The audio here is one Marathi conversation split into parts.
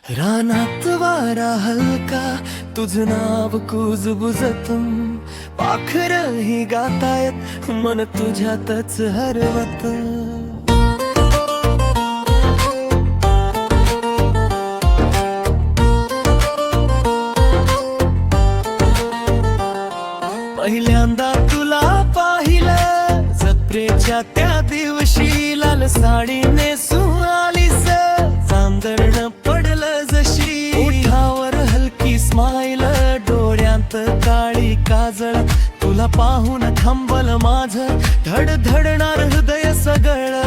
रानात वारा हलका तुझं नाव कुजबुजतम पाखरही गातायत मन तुझ्यातच हरवत पहिल्यांदा तुला पाहिलं जत्रेच्या त्या दिवशी लाल साडी नेसून आलीस चांदण पडलं जशी ओठावर हलकी स्माईल डोळ्यात काळी काजळ तुला पाहून थांबल माझं धडधडणार हृदय सगळं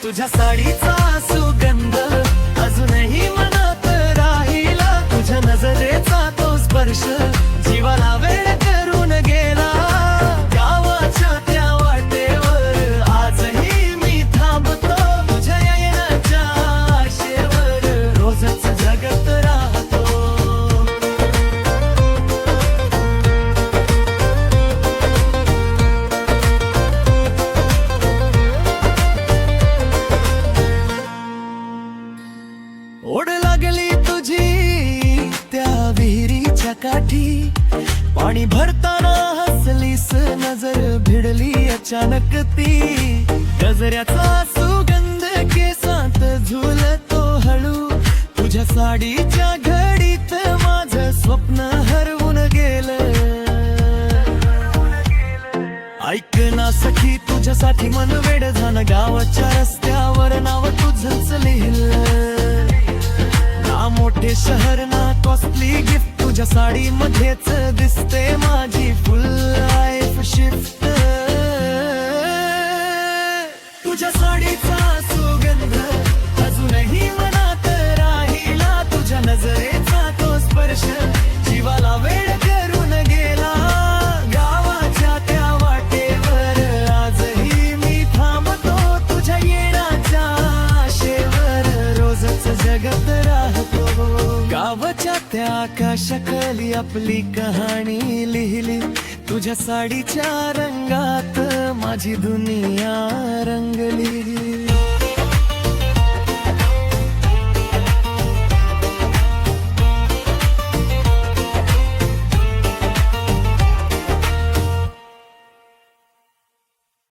तुझ्या साडीचा सुगंध अजूनही मनात राहिला तुझ्या नजरेचा तो स्पर्श जीवाला वेळ करून गेला गावाच्या त्या वाटेवर आजही मी थांबतो तुझ्या येण्याच्या आशेवर रोजच जगत राहतो ओढ लागली तुझी त्या विहिरीच्या काठी पाणी भरताना हसलीस नजर भिडली अचानक ती गजऱ्याचा सुगंध केसांत झुलतो हळू तुझ्या साडीच्या घडीत माझं स्वप्न हरवून गेलं ऐक ना सखी तुझ्यासाठी मन वेड झालं गावाच्या रस्त्यावर नाव तुझंच लिहिलं ना मोठे शहर ना कॉस्टली गिफ्ट तुझ्या साडी मध्येच दिसते माझी फुल लाईफ शिफ्ट तुझ्या साडीचा सुगंध अजूनही मनात राहिला तुझ्या नजरेचा तो स्पर्श जीवाला वेळ करून गेला गावाच्या त्या वाटेवर आजही मी थांबतो तुझ्या येण्याच्या आशेवर रोजच जगत राहतो गावाच्या त्या आकाशाखाली आपली कहाणी लिहिली तुझ्या साडीच्या रंगात माझी दुनिया रंगली